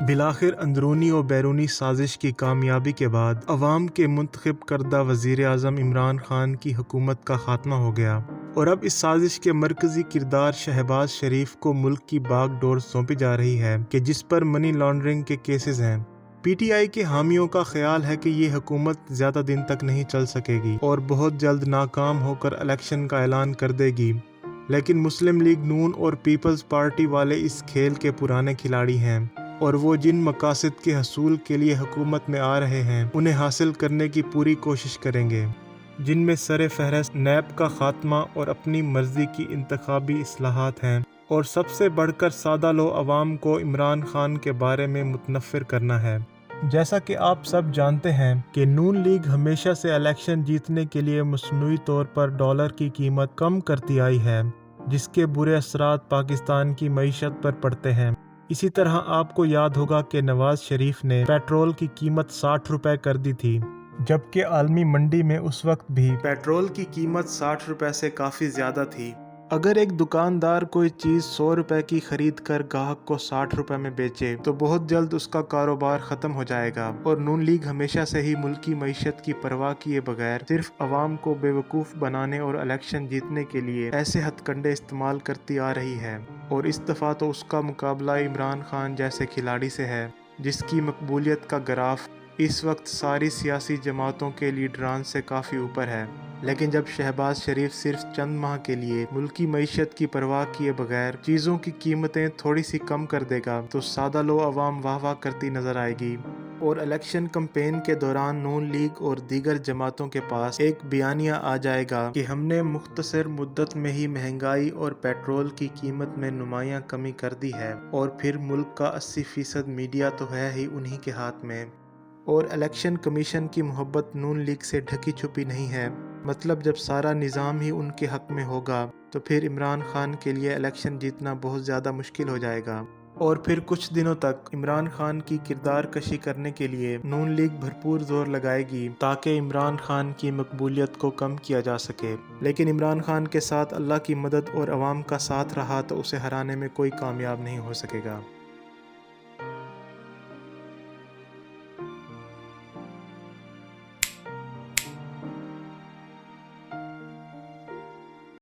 بالآخر اندرونی و بیرونی سازش کی کامیابی کے بعد عوام کے منتخب کردہ وزیر اعظم عمران خان کی حکومت کا خاتمہ ہو گیا، اور اب اس سازش کے مرکزی کردار شہباز شریف کو ملک کی باغ ڈور سونپی جا رہی ہے کہ جس پر منی لانڈرنگ کے کیسز ہیں۔ پی ٹی آئی کے حامیوں کا خیال ہے کہ یہ حکومت زیادہ دن تک نہیں چل سکے گی اور بہت جلد ناکام ہو کر الیکشن کا اعلان کر دے گی، لیکن مسلم لیگ نون اور پیپلز پارٹی والے اس کھیل کے پرانے کھلاڑی ہیں، اور وہ جن مقاصد کے حصول کے لیے حکومت میں آ رہے ہیں انہیں حاصل کرنے کی پوری کوشش کریں گے، جن میں سر فہرست نیب کا خاتمہ اور اپنی مرضی کی انتخابی اصلاحات ہیں، اور سب سے بڑھ کر سادہ لو عوام کو عمران خان کے بارے میں متنفر کرنا ہے۔ جیسا کہ آپ سب جانتے ہیں کہ نون لیگ ہمیشہ سے الیکشن جیتنے کے لیے مصنوعی طور پر ڈالر کی قیمت کم کرتی آئی ہے، جس کے برے اثرات پاکستان کی معیشت پر پڑتے ہیں۔ اسی طرح آپ کو یاد ہوگا کہ نواز شریف نے پیٹرول کی قیمت 60 روپے کر دی تھی، جبکہ عالمی منڈی میں اس وقت بھی پیٹرول کی قیمت 60 روپے سے کافی زیادہ تھی۔ اگر ایک دکاندار کوئی چیز 100 روپے کی خرید کر گاہک کو 60 روپے میں بیچے تو بہت جلد اس کا کاروبار ختم ہو جائے گا، اور نون لیگ ہمیشہ سے ہی ملکی معیشت کی پرواہ کیے بغیر صرف عوام کو بیوقوف بنانے اور الیکشن جیتنے کے لیے ایسے ہتھ کنڈے استعمال کرتی آ رہی ہے، اور اس دفعہ تو اس کا مقابلہ عمران خان جیسے کھلاڑی سے ہے جس کی مقبولیت کا گراف اس وقت ساری سیاسی جماعتوں کے لیڈران سے کافی اوپر ہے۔ لیکن جب شہباز شریف صرف چند ماہ کے لیے ملکی معیشت کی پرواہ کیے بغیر چیزوں کی قیمتیں تھوڑی سی کم کر دے گا تو سادہ لو عوام واہ واہ کرتی نظر آئے گی، اور الیکشن کمپین کے دوران نون لیگ اور دیگر جماعتوں کے پاس ایک بیانیہ آ جائے گا کہ ہم نے مختصر مدت میں ہی مہنگائی اور پیٹرول کی قیمت میں نمایاں کمی کر دی ہے، اور پھر ملک کا 80% میڈیا تو ہے ہی انہی کے ہاتھ میں، اور الیکشن کمیشن کی محبت نون لیگ سے ڈھکی چھپی نہیں ہے۔ مطلب جب سارا نظام ہی ان کے حق میں ہوگا تو پھر عمران خان کے لیے الیکشن جیتنا بہت زیادہ مشکل ہو جائے گا، اور پھر کچھ دنوں تک عمران خان کی کردار کشی کرنے کے لیے نون لیگ بھرپور زور لگائے گی تاکہ عمران خان کی مقبولیت کو کم کیا جا سکے، لیکن عمران خان کے ساتھ اللہ کی مدد اور عوام کا ساتھ رہا تو اسے ہرانے میں کوئی کامیاب نہیں ہو سکے گا۔